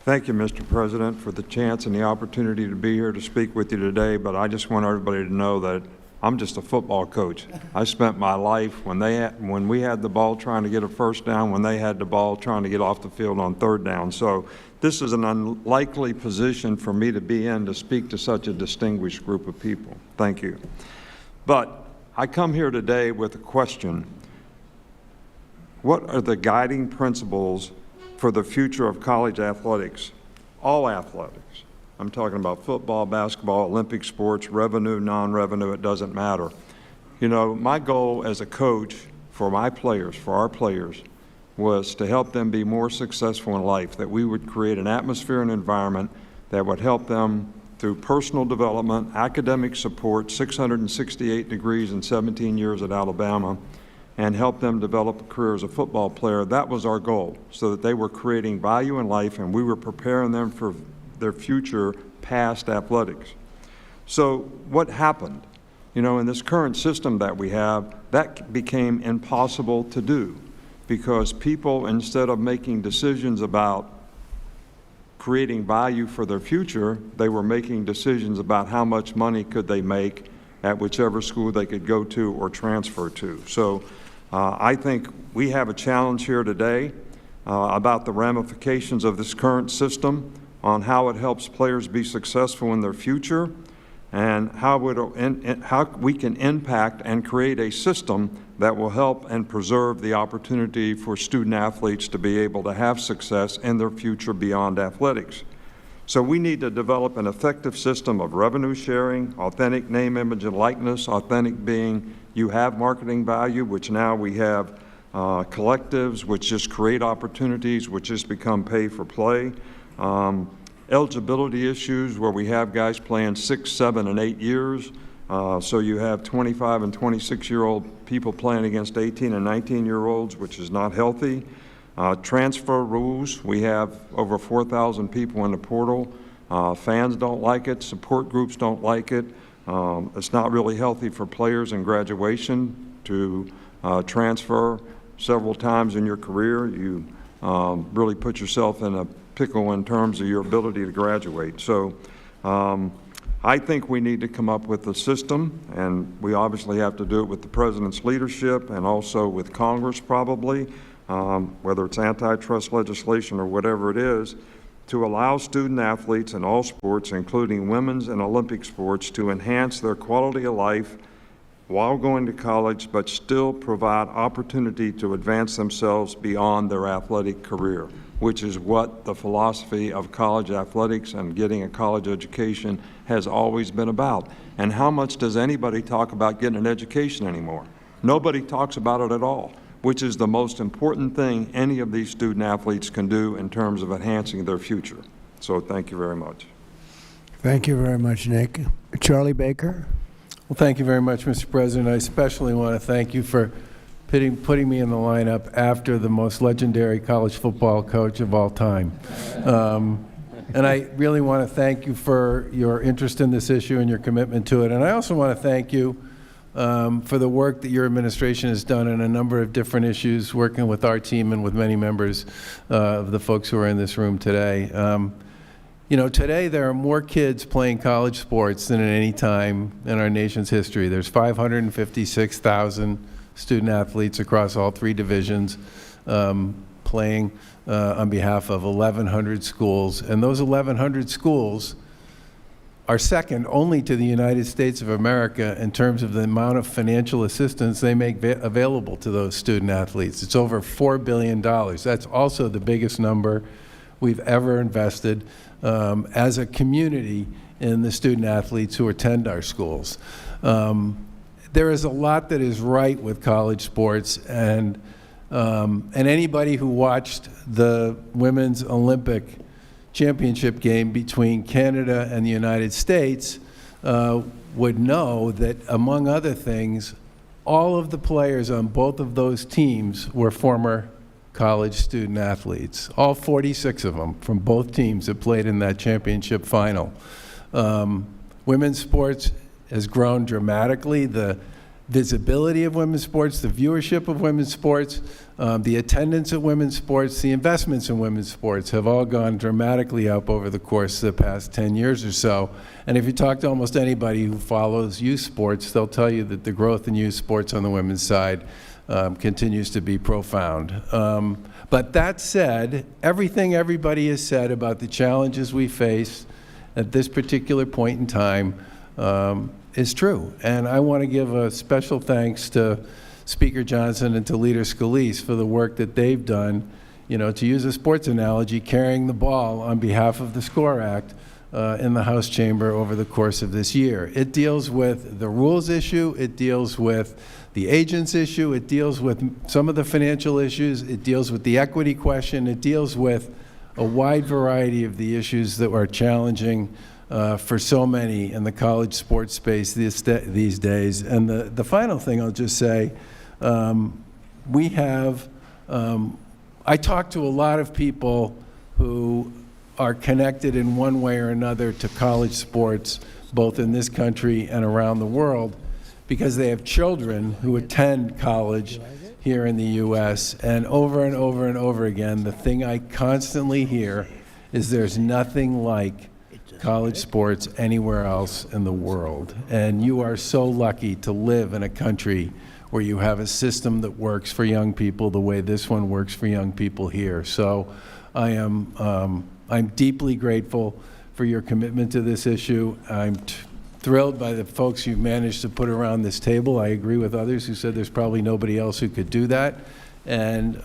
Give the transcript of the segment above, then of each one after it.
Thank you, Mr. President, for the chance and the opportunity to be here to speak with you today, but I just want everybody to know that I'm just a football coach. I spent my life when we had the ball trying to get a first down, when they had the ball trying to get off the field on third down. So this is an unlikely position for me to be in to speak to such a distinguished group of people. Thank you. But I come here today with a question. What are the guiding principles for the future of college athletics? All athletics. I'm talking about football, basketball, Olympic sports, revenue, non-revenue, it doesn't matter. You know, my goal as a coach for my players, for our players, was to help them be more successful in life, that we would create an atmosphere and environment that would help them through personal development, academic support, 668 degrees and 17 years at Alabama, and help them develop a career as a football player. That was our goal, so that they were creating value in life and we were preparing them for their future past athletics. So what happened? You know, in this current system that we have, that became impossible to do because people, instead of making decisions about creating value for their future, they were making decisions about how much money could they make at whichever school they could go to or transfer to. So I think we have a challenge here today about the ramifications of this current system on how it helps players be successful in their future and how we can impact and create a system that will help and preserve the opportunity for student athletes to be able to have success in their future beyond athletics. So we need to develop an effective system of revenue sharing, authentic name, image, and likeness, authentic being you have marketing value, which now we have collectives, which just create opportunities, which just become pay for play. Eligibility issues where we have guys playing 6, 7, and 8 years. So you have 25 and 26-year-old people playing against 18 and 19-year-olds, which is not healthy. Transfer rules, we have over 4,000 people in the portal. Fans don't like it, support groups don't like it. It's not really healthy for players in graduation to transfer several times in your career. You really put yourself in a pickle in terms of your ability to graduate. So I think we need to come up with a system, and we obviously have to do it with the President's leadership and also with Congress probably, whether it's antitrust legislation or whatever it is, to allow student athletes in all sports, including women's and Olympic sports, to enhance their quality of life while going to college, but still provide opportunity to advance themselves beyond their athletic career, which is what the philosophy of college athletics and getting a college education has always been about. And how much does anybody talk about getting an education anymore? Nobody talks about it at all, which is the most important thing any of these student athletes can do in terms of enhancing their future. So thank you very much. Thank you very much, Nick. Charlie Baker. Well, thank you very much, Mr. President. I especially want to thank you for putting me in the lineup after the most legendary college football coach of all time. And I really want to thank you for your interest in this issue and your commitment to it. And I also want to thank you for the work that your administration has done in a number of different issues, working with our team and with many members of the folks who are in this room today. You know, today there are more kids playing college sports than at any time in our nation's history. There's 556,000 student athletes across all 3 divisions playing on behalf of 1,100 schools. And those 1,100 schools are second only to the United States of America in terms of the amount of financial assistance they make available to those student athletes. It's over $4 billion. That's also the biggest number we've ever invested as a community in the student athletes who attend our schools. There is a lot that is right with college sports, and anybody who watched the Women's Olympic Championship game between Canada and the United States would know that, among other things, all of the players on both of those teams were former college student athletes, all 46 of them from both teams that played in that championship final. Women's sports has grown dramatically. The visibility of women's sports, the viewership of women's sports, the attendance at women's sports, the investments in women's sports have all gone dramatically up over the course of the past 10 years or so. And if you talk to almost anybody who follows youth sports, they'll tell you that the growth in youth sports on the women's side continues to be profound. But that said, everything everybody has said about the challenges we face at this particular point in time is true. And I want to give a special thanks to Speaker Johnson and to Leader Scalise for the work that they've done, to use a sports analogy, carrying the ball on behalf of the SCORE Act in the House chamber over the course of this year. It deals with the rules issue, it deals with the agents issue, it deals with some of the financial issues, it deals with the equity question, it deals with a wide variety of the issues that are challenging for so many in the college sports space these days. And the final thing I'll just say, we have, I talk to a lot of people who are connected in one way or another to college sports, both in this country and around the world, because they have children who attend college here in the U.S. And over and over and over again, the thing I constantly hear is there's nothing like college sports anywhere else in the world. And you are so lucky to live in a country where you have a system that works for young people the way this one works for young people here. So I'm deeply grateful for your commitment to this issue. I'm thrilled by the folks you've managed to put around this table. I agree with others who said there's probably nobody else who could do that. And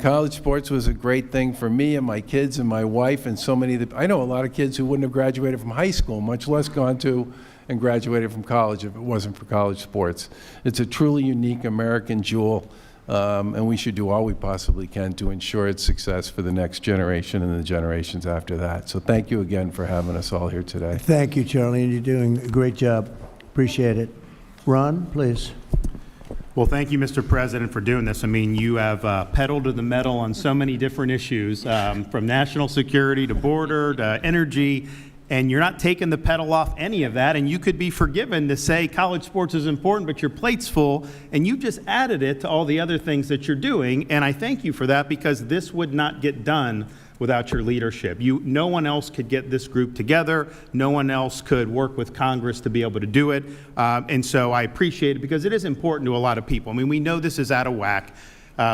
college sports was a great thing for me and my kids and my wife and so many I know a lot of kids who wouldn't have graduated from high school, much less gone to and graduated from college if it wasn't for college sports. It's a truly unique American jewel, and we should do all we possibly can to ensure its success for the next generation and the generations after that. So thank you again for having us all here today. Thank you, Charlie, and you're doing a great job. Appreciate it. Ron, please. Well, thank you, Mr. President, for doing this. I mean, you have pedaled to the metal on so many different issues, from national security to border to energy, and you're not taking the pedal off any of that, and you could be forgiven to say college sports is important, but your plate's full, and you just added it to all the other things that you're doing, and I thank you for that, because this would not get done without your leadership. No one else could get this group together. No one else could work with Congress to be able to do it. And so I appreciate it, because it is important to a lot of people. I mean, we know this is out of whack.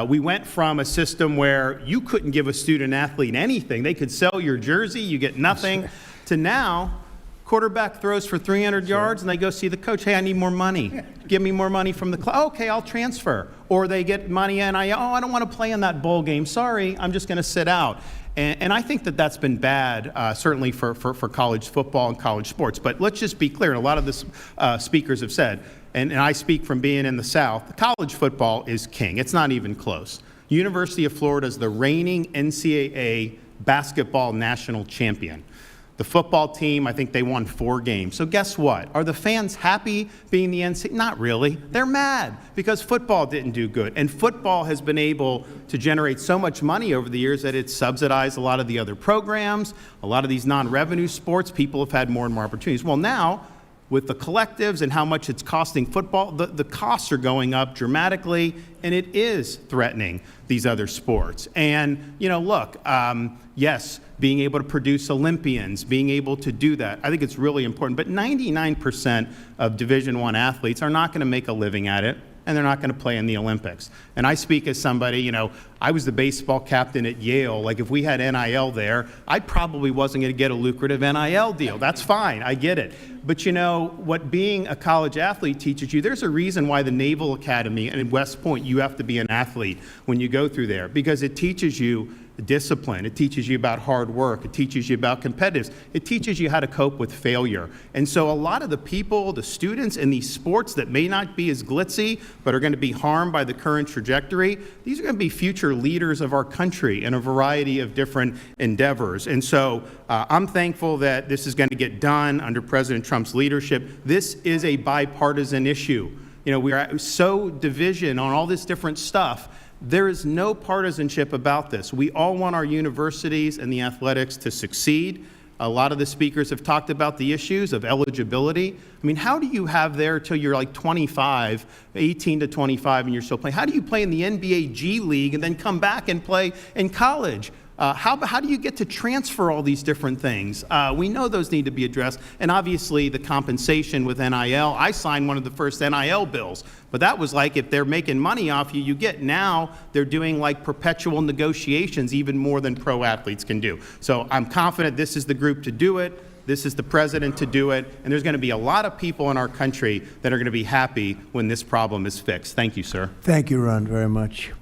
We went from a system where you couldn't give a student athlete anything. They could sell your jersey, you get nothing, to now, quarterback throws for 300 yards and they go see the coach. Hey, I need more money. Give me more money from the club. Okay, I'll transfer. Or they get money and I don't want to play in that bowl game. Sorry, I'm just going to sit out. And I think that that's been bad, certainly for college football and college sports. But let's just be clear, and a lot of the speakers have said, and I speak from being in the South, college football is king. It's not even close. University of Florida is the reigning NCAA basketball national champion. The football team, I think they won 4 games. So guess what? Are the fans happy being the NCAA? Not really. They're mad because football didn't do good. And football has been able to generate so much money over the years that it's subsidized a lot of the other programs, a lot of these non-revenue sports. People have had more and more opportunities. Well, now, with the collectives and how much it's costing football, the costs are going up dramatically, and it is threatening these other sports. And, look, yes, being able to produce Olympians, being able to do that, I think it's really important. But 99% of Division I athletes are not going to make a living at it, and they're not going to play in the Olympics. And I speak as somebody, I was the baseball captain at Yale. Like, if we had NIL there, I probably wasn't going to get a lucrative NIL deal. That's fine. I get it. But what being a college athlete teaches you, there's a reason why the Naval Academy and in West Point, you have to be an athlete when you go through there, because it teaches you discipline. It teaches you about hard work. It teaches you about competitiveness. It teaches you how to cope with failure. And so a lot of the people, the students in these sports that may not be as glitzy, but are going to be harmed by the current trajectory, these are going to be future leaders of our country in a variety of different endeavors. And so I'm thankful that this is going to get done under President Trump's leadership. This is a bipartisan issue. We are so division on all this different stuff. There is no partisanship about this. We all want our universities and the athletics to succeed. A lot of the speakers have talked about the issues of eligibility. I mean, how do you have there till you're like 25, 18 to 25, and you're still playing? How do you play in the NBA G League and then come back and play in college? How do you get to transfer all these different things? We know those need to be addressed, and obviously the compensation with NIL. I signed one of the first NIL bills, but that was like if they're making money off you, you get. Now they're doing like perpetual negotiations, even more than pro athletes can do. So I'm confident this is the group to do it. This is the president to do it, and there's going to be a lot of people in our country that are going to be happy when this problem is fixed. Thank you, sir. Thank you, Ron, very much.